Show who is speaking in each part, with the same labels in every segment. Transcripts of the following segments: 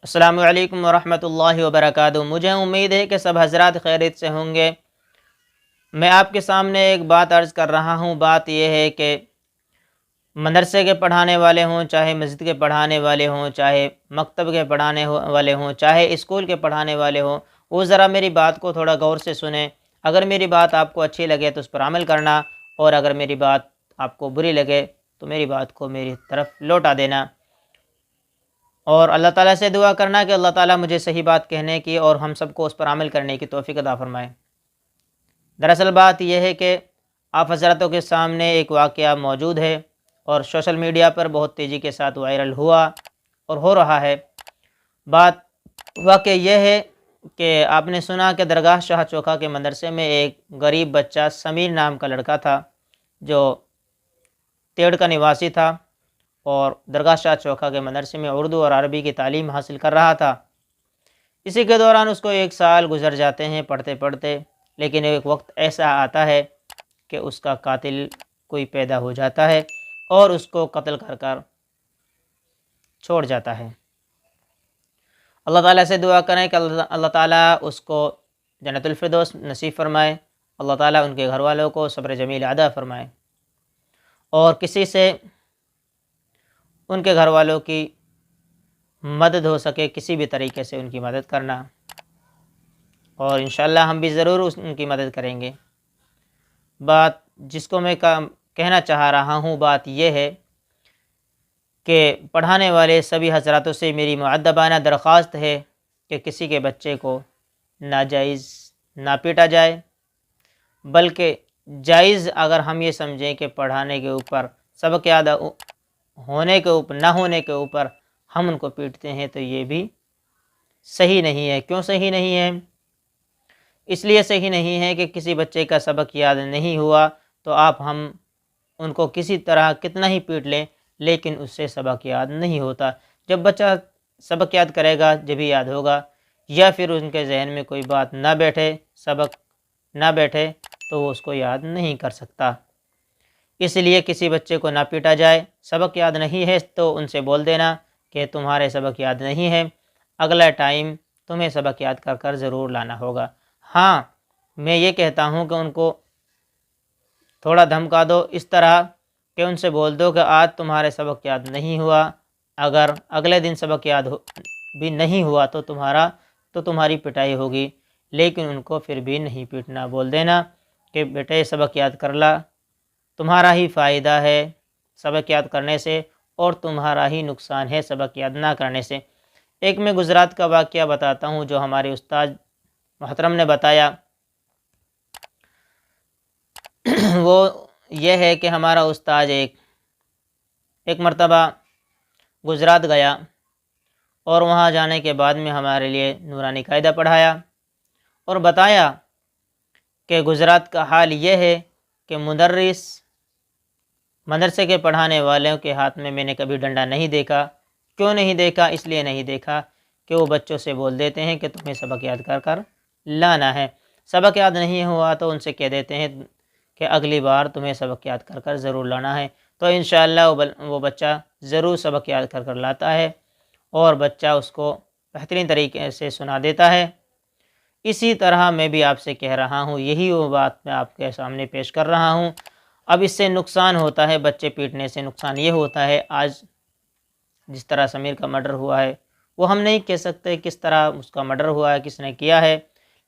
Speaker 1: السلام علیکم ورحمۃ اللہ وبرکاتہ۔ مجھے امید ہے کہ سب حضرات خیریت سے ہوں گے۔ میں آپ کے سامنے ایک بات عرض کر رہا ہوں۔ بات یہ ہے کہ مدرسے کے پڑھانے والے ہوں، چاہے مسجد کے پڑھانے والے ہوں، چاہے مکتب کے پڑھانے والے ہوں، چاہے اسکول کے پڑھانے والے ہوں، وہ ذرا میری بات کو تھوڑا غور سے سنیں۔ اگر میری بات آپ کو اچھی لگے تو اس پر عمل کرنا، اور اگر میری بات آپ کو بری لگے تو میری بات کو میری طرف لوٹا دینا، اور اللہ تعالیٰ سے دعا کرنا کہ اللہ تعالیٰ مجھے صحیح بات کہنے کی اور ہم سب کو اس پر عمل کرنے کی توفیق عطا فرمائے۔ دراصل بات یہ ہے کہ آپ حضراتوں کے سامنے ایک واقعہ موجود ہے، اور سوشل میڈیا پر بہت تیزی کے ساتھ وائرل ہوا اور ہو رہا ہے۔ بات واقعہ یہ ہے کہ آپ نے سنا کہ درگاہ شاہ چوکھا کے مدرسے میں ایک غریب بچہ سمیر نام کا لڑکا تھا، جو تیڑ کا نواسی تھا، اور درگاہ شاہ چوکھا کے مدرسے میں اردو اور عربی کی تعلیم حاصل کر رہا تھا۔ اسی کے دوران اس کو 1 سال گزر جاتے ہیں پڑھتے پڑھتے، لیکن ایک وقت ایسا آتا ہے کہ اس کا قاتل کوئی پیدا ہو جاتا ہے اور اس کو قتل کر کر چھوڑ جاتا ہے۔ اللہ تعالیٰ سے دعا کریں کہ اللہ تعالیٰ اس کو جنت الفردوس نصیب فرمائے، اللہ تعالیٰ ان کے گھر والوں کو صبر جمیل عطا فرمائے، اور کسی سے ان کے گھر والوں کی مدد ہو سکے کسی بھی طریقے سے ان کی مدد کرنا، اور انشاءاللہ ہم بھی ضرور ان کی مدد کریں گے۔ بات جس کو میں کہنا چاہ رہا ہوں، بات یہ ہے کہ پڑھانے والے سبھی حضراتوں سے میری مؤدبانہ درخواست ہے کہ کسی کے بچے کو ناجائز نہ پیٹا جائے، بلکہ جائز اگر ہم یہ سمجھیں کہ پڑھانے کے اوپر، سبق یاد ہونے کے اوپر، نہ ہونے کے اوپر ہم ان کو پیٹتے ہیں، تو یہ بھی صحیح نہیں ہے۔ کیوں صحیح نہیں ہے؟ اس لیے صحیح نہیں ہے کہ کسی بچے کا سبق یاد نہیں ہوا تو ہم ان کو کسی طرح کتنا ہی پیٹ لیں، لیکن اس سے سبق یاد نہیں ہوتا۔ جب بچہ سبق یاد کرے گا جبھی یاد ہوگا، یا پھر ان کے ذہن میں کوئی بات نہ بیٹھے، سبق نہ بیٹھے، تو وہ اس کو یاد نہیں کر سکتا۔ اس لیے کسی بچے کو نہ پیٹا جائے۔ سبق یاد نہیں ہے تو ان سے بول دینا کہ تمہارے سبق یاد نہیں ہے، اگلا ٹائم تمہیں سبق یاد کر کر ضرور لانا ہوگا۔ ہاں، میں یہ کہتا ہوں کہ ان کو تھوڑا دھمکا دو، اس طرح کہ ان سے بول دو کہ آج تمہارے سبق یاد نہیں ہوا، اگر اگلے دن سبق یاد بھی نہیں ہوا تو تمہاری پٹائی ہوگی، لیکن ان کو پھر بھی نہیں پیٹنا، بول دینا کہ بیٹے سبق یاد کر لا، تمہارا ہی فائدہ ہے سبق یاد کرنے سے، اور تمہارا ہی نقصان ہے سبق یاد نہ کرنے سے۔ ایک میں گجرات کا واقعہ بتاتا ہوں جو ہمارے استاد محترم نے بتایا۔ وہ یہ ہے کہ ہمارا استاد ایک مرتبہ گجرات گیا، اور وہاں جانے کے بعد میں ہمارے لیے نورانی قاعدہ پڑھایا، اور بتایا کہ گجرات کا حال یہ ہے کہ مدرسے کے پڑھانے والوں کے ہاتھ میں نے کبھی ڈنڈا نہیں دیکھا۔ کیوں نہیں دیکھا؟ اس لیے نہیں دیکھا کہ وہ بچوں سے بول دیتے ہیں کہ تمہیں سبق یاد کر کر لانا ہے، سبق یاد نہیں ہوا تو ان سے کہہ دیتے ہیں کہ اگلی بار تمہیں سبق یاد کر کر ضرور لانا ہے، تو انشاءاللہ وہ بچہ ضرور سبق یاد کر کر لاتا ہے، اور بچہ اس کو بہترین طریقے سے سنا دیتا ہے۔ اسی طرح میں بھی آپ سے کہہ رہا ہوں، یہی وہ بات میں آپ کے سامنے پیش کر رہا ہوں۔ اب اس سے نقصان ہوتا ہے، بچے پیٹنے سے نقصان یہ ہوتا ہے، آج جس طرح سمیر کا مرڈر ہوا ہے، وہ ہم نہیں کہہ سکتے کس طرح اس کا مرڈر ہوا ہے، کس نے کیا ہے،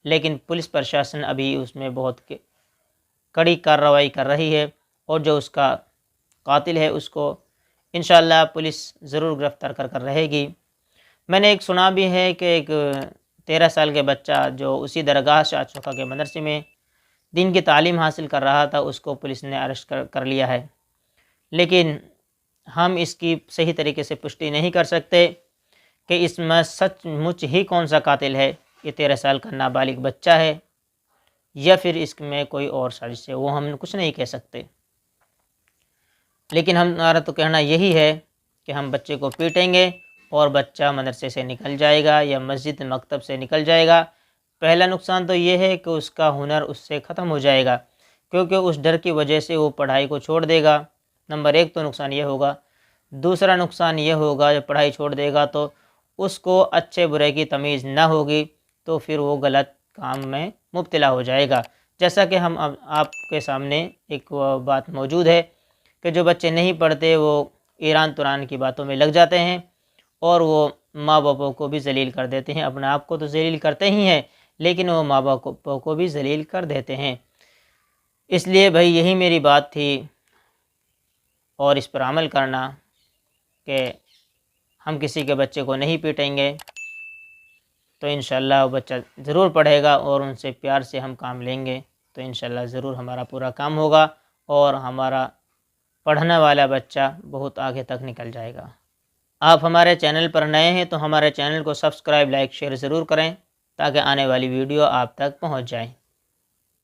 Speaker 1: لیکن پولیس پرشاسن ابھی اس میں بہت کڑی کارروائی کر رہی ہے، اور جو اس کا قاتل ہے اس کو انشاءاللہ پولیس ضرور گرفتار کر رہے گی۔ میں نے ایک سنا بھی ہے کہ ایک 13 سال کے بچہ جو اسی درگاہ شاہ چوکھا کے مدرسے میں دین کی تعلیم حاصل کر رہا تھا، اس کو پولیس نے اریسٹ کر لیا ہے، لیکن ہم اس کی صحیح طریقے سے پشٹی نہیں کر سکتے کہ اس میں سچ مچ ہی کون سا قاتل ہے، یہ 13 سال کا نابالغ بچہ ہے یا پھر اس میں کوئی اور سازش ہے، وہ ہم کچھ نہیں کہہ سکتے۔ لیکن ہمارا تو کہنا یہی ہے کہ ہم بچے کو پیٹیں گے اور بچہ مدرسے سے نکل جائے گا یا مسجد مکتب سے نکل جائے گا، پہلا نقصان تو یہ ہے کہ اس کا ہنر اس سے ختم ہو جائے گا، کیونکہ اس ڈر کی وجہ سے وہ پڑھائی کو چھوڑ دے گا۔ نمبر 1 تو نقصان یہ ہوگا۔ دوسرا نقصان یہ ہوگا، جب پڑھائی چھوڑ دے گا تو اس کو اچھے برے کی تمیز نہ ہوگی تو پھر وہ غلط کام میں مبتلا ہو جائے گا۔ جیسا کہ ہم اب آپ کے سامنے ایک بات موجود ہے کہ جو بچے نہیں پڑھتے وہ ایران تران کی باتوں میں لگ جاتے ہیں اور وہ ماں باپوں کو بھی ذلیل کر دیتے ہیں۔ اپنے آپ کو تو ذلیل کرتے ہی ہیں لیکن وہ ماں باپوں کو بھی ذلیل کر دیتے ہیں۔ اس لیے بھائی یہی میری بات تھی اور اس پر عمل کرنا کہ ہم کسی کے بچے کو نہیں پیٹیں گے تو انشاءاللہ وہ بچہ ضرور پڑھے گا، اور ان سے پیار سے ہم کام لیں گے تو انشاءاللہ ضرور ہمارا پورا کام ہوگا اور ہمارا پڑھنے والا بچہ بہت آگے تک نکل جائے گا۔ آپ ہمارے چینل پر نئے ہیں تو ہمارے چینل کو سبسکرائب، لائک، شیئر ضرور کریں تاکہ آنے والی ویڈیو آپ تک پہنچ جائیں۔